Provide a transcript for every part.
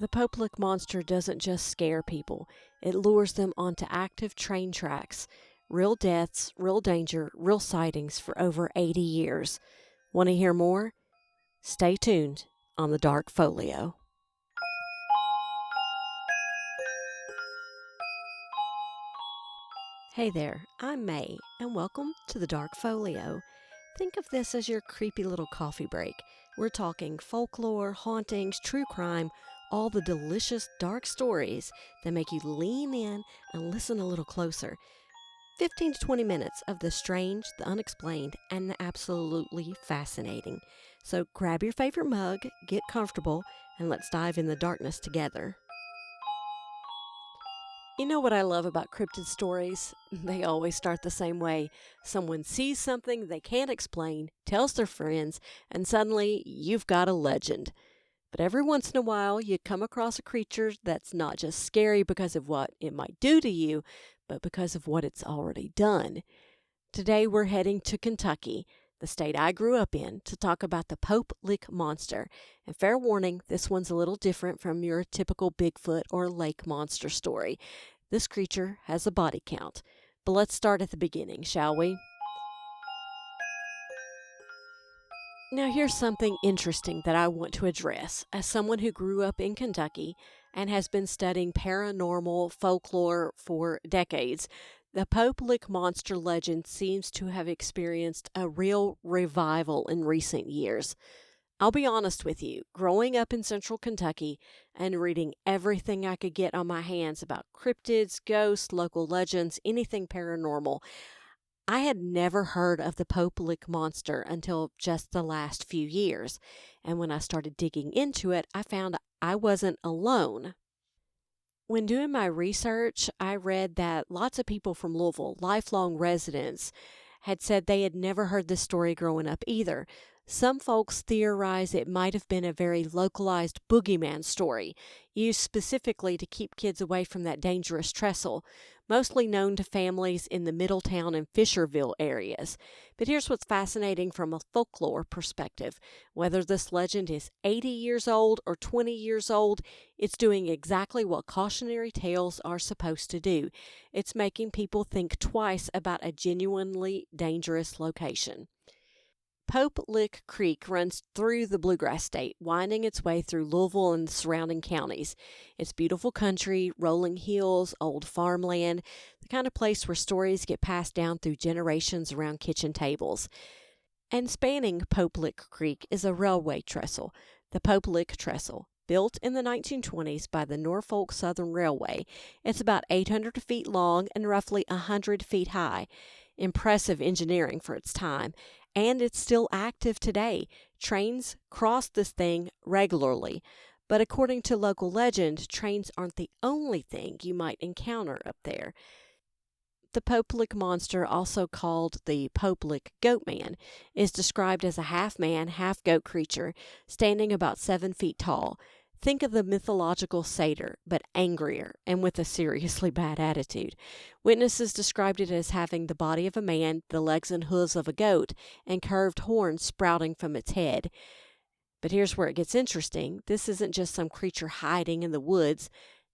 The Popelik monster doesn't just scare people, it lures them onto active train tracks. Real deaths, real danger, real sightings for over 80 years. Want to hear more? Stay tuned on the Dark Folio. Hey there, I'm May, and welcome to the Dark Folio. Think of this as your creepy little coffee break. We're talking folklore, hauntings, true crime, all the delicious dark stories that make you lean in and listen a little closer. 15 to 20 minutes of the strange, the unexplained, and the absolutely fascinating. So grab your favorite mug, get comfortable, and let's dive in the darkness together. You know what I love about cryptid stories? They always start the same way. Someone sees something they can't explain, tells their friends, and suddenly you've got a legend. But every once in a while, you come across a creature that's not just scary because of what it might do to you, but because of what it's already done. Today, we're heading to Kentucky, the state I grew up in, to talk about the Popelik monster. And fair warning, this one's a little different from your typical Bigfoot or lake monster story. This creature has a body count. But let's start at the beginning, shall we? Now, here's something interesting that I want to address. As someone who grew up in Kentucky and has been studying paranormal folklore for decades, the Popelik monster legend seems to have experienced a real revival in recent years. I'll be honest with you, growing up in central Kentucky and reading everything I could get on my hands about cryptids, ghosts, local legends, anything paranormal, I had never heard of the Popelik monster until just the last few years, and when I started digging into it, I found I wasn't alone. When doing my research, I read that lots of people from Louisville, lifelong residents, had said they had never heard this story growing up either. Some folks theorize it might have been a very localized boogeyman story, used specifically to keep kids away from that dangerous trestle, mostly known to families in the Middletown and Fisherville areas. But here's what's fascinating from a folklore perspective. Whether this legend is 80 years old or 20 years old, it's doing exactly what cautionary tales are supposed to do. It's making people think twice about a genuinely dangerous location. Popelik Creek runs through the Bluegrass State, winding its way through Louisville and the surrounding counties. It's beautiful country, rolling hills, old farmland, the kind of place where stories get passed down through generations around kitchen tables. And spanning Popelik Creek is a railway trestle, the Popelik Trestle. Built in the 1920s by the Norfolk Southern Railway, it's about 800 feet long and roughly 100 feet high. Impressive engineering for its time. And it's still active today. Trains cross this thing regularly. But according to local legend, trains aren't the only thing you might encounter up there. The Popelik monster, also called the Popelik goatman, is described as a half-man, half-goat creature, standing about 7 feet tall. Think of the mythological satyr, but angrier and with a seriously bad attitude. Witnesses described it as having the body of a man, the legs and hooves of a goat, and curved horns sprouting from its head. But here's where it gets interesting. This isn't just some creature hiding in the woods.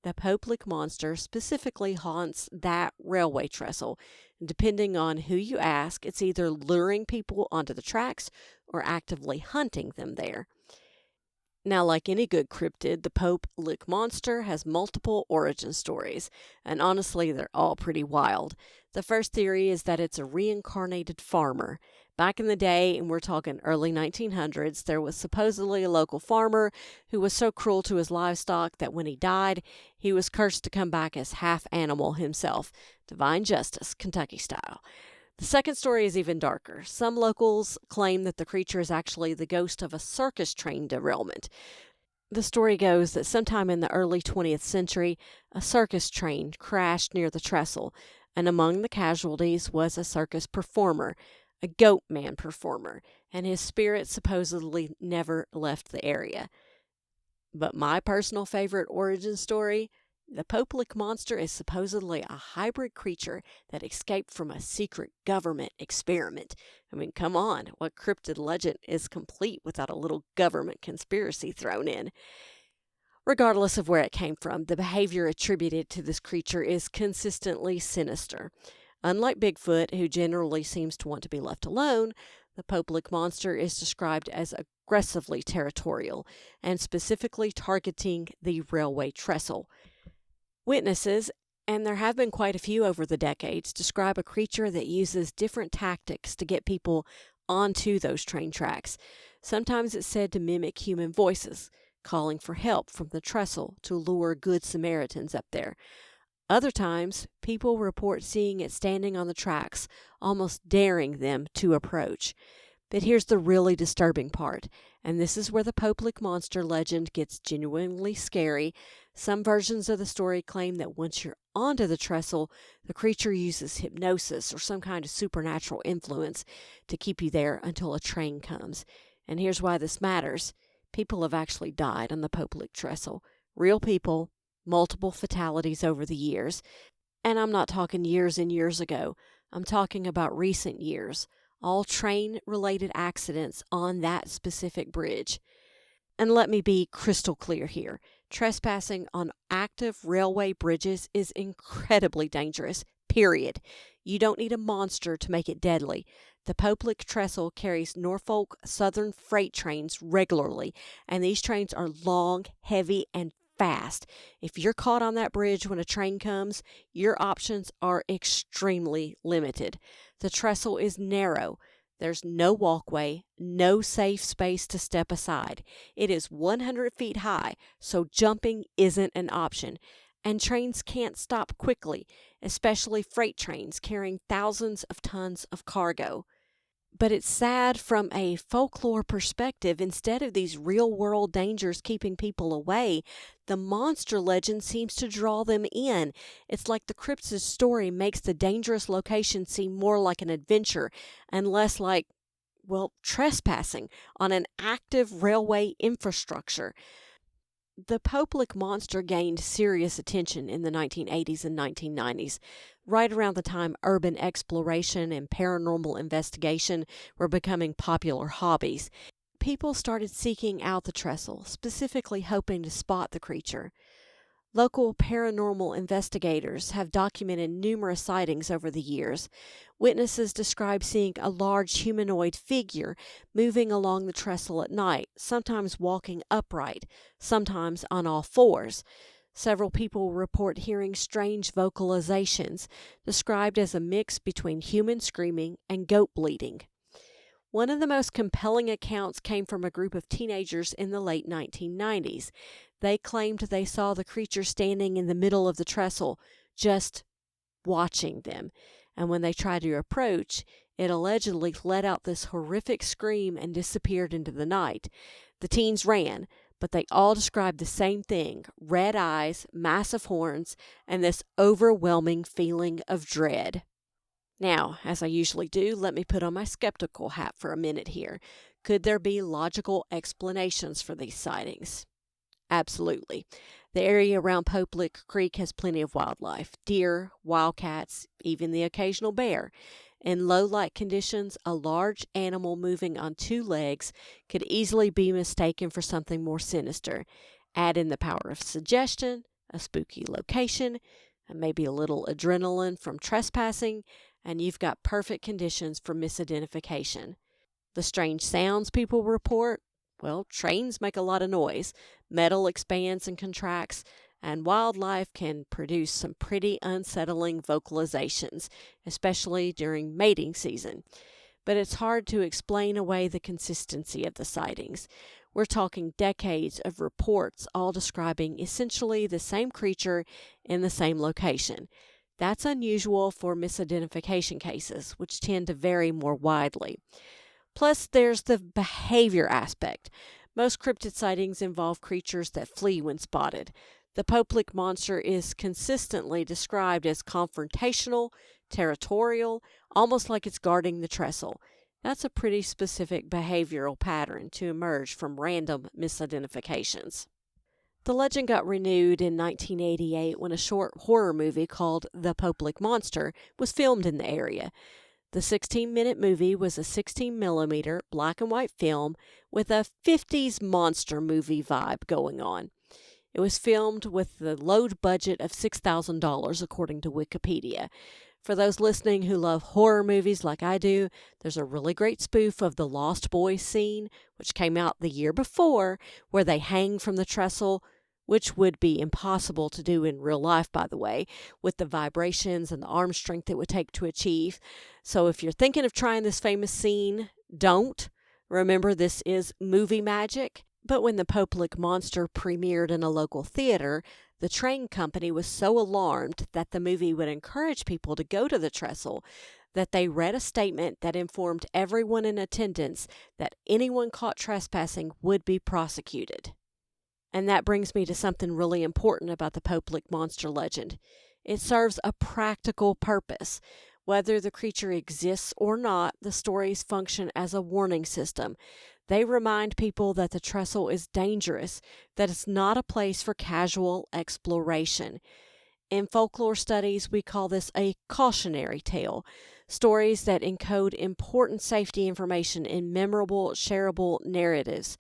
The Popelik monster specifically haunts that railway trestle. Depending on who you ask, it's either luring people onto the tracks or actively hunting them there. Now, like any good cryptid, the Popelik monster has multiple origin stories, and honestly, they're all pretty wild. The first theory is that it's a reincarnated farmer. Back in the day, and we're talking early 1900s, there was supposedly a local farmer who was so cruel to his livestock that when he died, he was cursed to come back as half animal himself. Divine justice, Kentucky style. The second story is even darker. Some locals claim that the creature is actually the ghost of a circus train derailment. The story goes that sometime in the early 20th century, a circus train crashed near the trestle, and among the casualties was a circus performer, a goat man performer, and his spirit supposedly never left the area. But my personal favorite origin story, the Popelik monster is supposedly a hybrid creature that escaped from a secret government experiment. I mean, come on, what cryptid legend is complete without a little government conspiracy thrown in? Regardless of where it came from, the behavior attributed to this creature is consistently sinister. Unlike Bigfoot, who generally seems to want to be left alone, the Poplik monster is described as aggressively territorial and specifically targeting the railway trestle. Witnesses, and there have been quite a few over the decades, describe a creature that uses different tactics to get people onto those train tracks. Sometimes it's said to mimic human voices, calling for help from the trestle to lure good Samaritans up there. Other times, people report seeing it standing on the tracks, almost daring them to approach. But here's the really disturbing part, and this is where the Poplik monster legend gets genuinely scary. Some versions of the story claim that once you're onto the trestle, the creature uses hypnosis or some kind of supernatural influence to keep you there until a train comes. And here's why this matters. People have actually died on the Poplik trestle. Real people, multiple fatalities over the years. And I'm not talking years and years ago. I'm talking about recent years. All train-related accidents on that specific bridge. And let me be crystal clear here. Trespassing on active railway bridges is incredibly dangerous, period. You don't need a monster to make it deadly. The Poplik trestle carries Norfolk Southern freight trains regularly, and these trains are long, heavy, and fast. If you're caught on that bridge when a train comes, your options are extremely limited. The trestle is narrow. There's no walkway, no safe space to step aside. It is 100 feet high, so jumping isn't an option. And trains can't stop quickly, especially freight trains carrying thousands of tons of cargo. But it's sad from a folklore perspective. Instead of these real-world dangers keeping people away, the monster legend seems to draw them in. It's like the cryptid story makes the dangerous location seem more like an adventure and less like, trespassing on an active railway infrastructure. The Poplik monster gained serious attention in the 1980s and 1990s, right around the time urban exploration and paranormal investigation were becoming popular hobbies. People started seeking out the trestle, specifically hoping to spot the creature. Local paranormal investigators have documented numerous sightings over the years. Witnesses describe seeing a large humanoid figure moving along the trestle at night, sometimes walking upright, sometimes on all fours. Several people report hearing strange vocalizations, described as a mix between human screaming and goat bleating. One of the most compelling accounts came from a group of teenagers in the late 1990s. They claimed they saw the creature standing in the middle of the trestle, just watching them. And when they tried to approach, it allegedly let out this horrific scream and disappeared into the night. The teens ran, but they all described the same thing: red eyes, massive horns, and this overwhelming feeling of dread. Now, as I usually do, let me put on my skeptical hat for a minute here. Could there be logical explanations for these sightings? Absolutely. The area around Poplik Creek has plenty of wildlife: deer, wildcats, even the occasional bear. In low light conditions, a large animal moving on two legs could easily be mistaken for something more sinister. Add in the power of suggestion, a spooky location, and maybe a little adrenaline from trespassing, and you've got perfect conditions for misidentification. The strange sounds people report: trains make a lot of noise, metal expands and contracts, and wildlife can produce some pretty unsettling vocalizations, especially during mating season. But it's hard to explain away the consistency of the sightings. We're talking decades of reports all describing essentially the same creature in the same location. That's unusual for misidentification cases, which tend to vary more widely. Plus, there's the behavior aspect. Most cryptid sightings involve creatures that flee when spotted. The Poplik monster is consistently described as confrontational, territorial, almost like it's guarding the trestle. That's a pretty specific behavioral pattern to emerge from random misidentifications. The legend got renewed in 1988 when a short horror movie called The Poplik Monster was filmed in the area. The 16-minute movie was a 16mm black and white film with a 50s monster movie vibe going on. It was filmed with the low budget of $6,000, according to Wikipedia. For those listening who love horror movies like I do, there's a really great spoof of the Lost Boys scene, which came out the year before, where they hang from the trestle, which would be impossible to do in real life, by the way, with the vibrations and the arm strength it would take to achieve. So if you're thinking of trying this famous scene, don't. Remember, this is movie magic. But when the Poplick Monster premiered in a local theater, the train company was so alarmed that the movie would encourage people to go to the trestle that they read a statement that informed everyone in attendance that anyone caught trespassing would be prosecuted. And that brings me to something really important about the Poplick Monster legend. It serves a practical purpose. Whether the creature exists or not, the stories function as a warning system. They remind people that the trestle is dangerous, that it's not a place for casual exploration. In folklore studies, we call this a cautionary tale. Stories that encode important safety information in memorable, shareable narratives.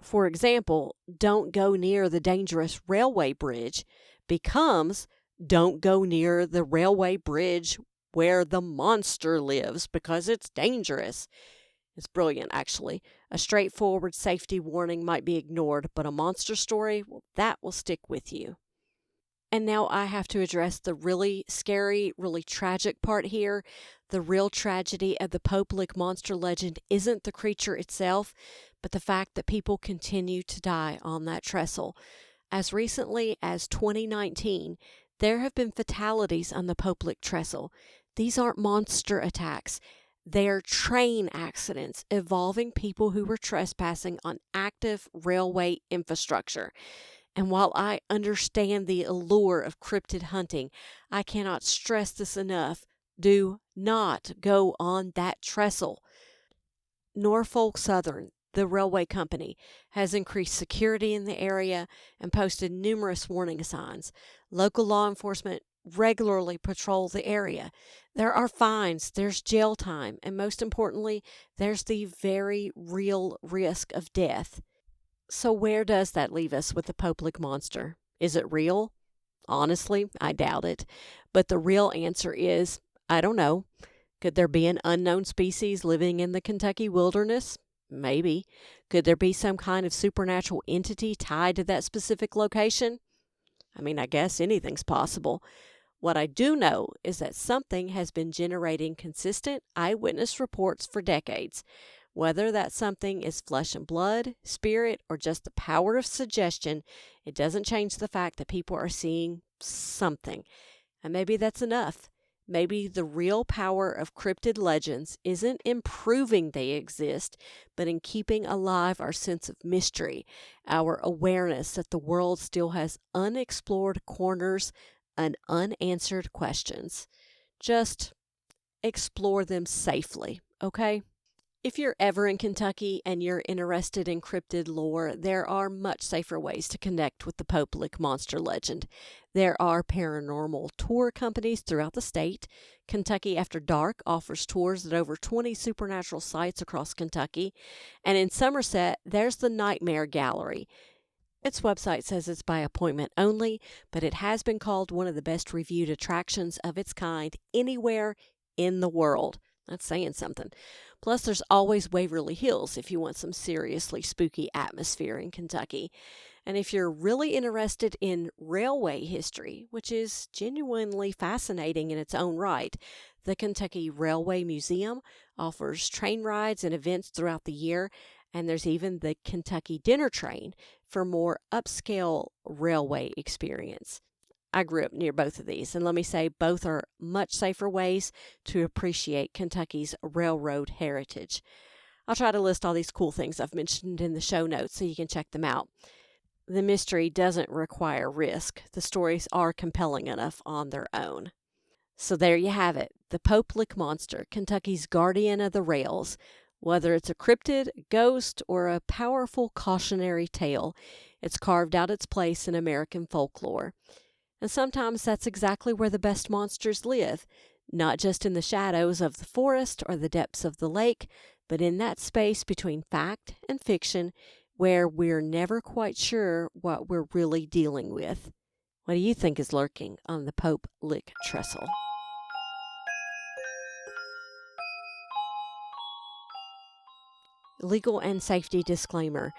For example, don't go near the dangerous railway bridge becomes don't go near the railway bridge where the monster lives because it's dangerous. It's brilliant, actually. A straightforward safety warning might be ignored, but a monster story, well, that will stick with you. And now I have to address the really scary, really tragic part here. The real tragedy of the Poplick Monster legend isn't the creature itself, but the fact that people continue to die on that trestle. As recently as 2019, there have been fatalities on the Poplick trestle. These aren't monster attacks. They're train accidents involving people who were trespassing on active railway infrastructure. And while I understand the allure of cryptid hunting, I cannot stress this enough. Do not go on that trestle. Norfolk Southern, the railway company, has increased security in the area and posted numerous warning signs. Local law enforcement regularly patrol the area. There are fines, there's jail time, and most importantly, there's the very real risk of death. So where does that leave us with the Poplick Monster? Is it real? Honestly, I doubt it. But the real answer is, I don't know. Could there be an unknown species living in the Kentucky wilderness? Maybe. Could there be some kind of supernatural entity tied to that specific location? I mean, I guess anything's possible. What I do know is that something has been generating consistent eyewitness reports for decades. Whether that something is flesh and blood, spirit, or just the power of suggestion, it doesn't change the fact that people are seeing something. And maybe that's enough. Maybe the real power of cryptid legends isn't in proving they exist, but in keeping alive our sense of mystery, our awareness that the world still has unexplored corners and unanswered questions. Just explore them safely, okay? If you're ever in Kentucky and you're interested in cryptid lore, there are much safer ways to connect with the Poplick Monster legend. There are paranormal tour companies throughout the state. Kentucky After Dark offers tours at over 20 supernatural sites across Kentucky. And in Somerset, there's the Nightmare Gallery. Its website says it's by appointment only, but it has been called one of the best reviewed attractions of its kind anywhere in the world. That's saying something. Plus, there's always Waverly Hills if you want some seriously spooky atmosphere in Kentucky. And if you're really interested in railway history, which is genuinely fascinating in its own right, the Kentucky Railway Museum offers train rides and events throughout the year, and there's even the Kentucky Dinner Train for more upscale railway experience. I grew up near both of these, and let me say both are much safer ways to appreciate Kentucky's railroad heritage. I'll try to list all these cool things I've mentioned in the show notes so you can check them out. The mystery doesn't require risk. The stories are compelling enough on their own. So there you have it, the Poplick Monster, Kentucky's guardian of the rails. Whether it's a cryptid, ghost, or a powerful cautionary tale, it's carved out its place in American folklore. And sometimes that's exactly where the best monsters live, not just in the shadows of the forest or the depths of the lake, but in that space between fact and fiction where we're never quite sure what we're really dealing with. What do you think is lurking on the Pope Lick Trestle? Legal and safety disclaimer.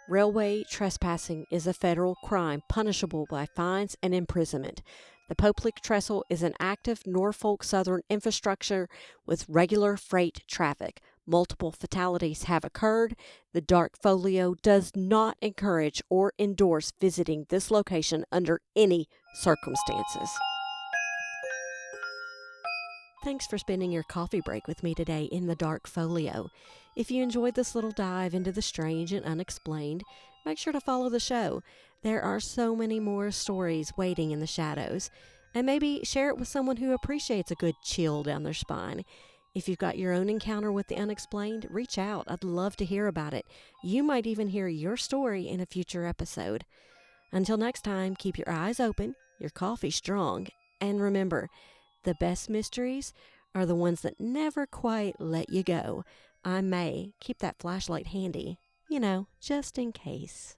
Railway trespassing is a federal crime punishable by fines and imprisonment. The Pope Lick Trestle is an active Norfolk Southern infrastructure with regular freight traffic. Multiple fatalities have occurred. The Dark Folio does not encourage or endorse visiting this location under any circumstances. Thanks for spending your coffee break with me today in the Dark Folio. If you enjoyed this little dive into the strange and unexplained, make sure to follow the show. There are so many more stories waiting in the shadows. And maybe share it with someone who appreciates a good chill down their spine. If you've got your own encounter with the unexplained, reach out. I'd love to hear about it. You might even hear your story in a future episode. Until next time, keep your eyes open, your coffee strong, and remember, the best mysteries are the ones that never quite let you go. I'm May. Keep that flashlight handy, just in case.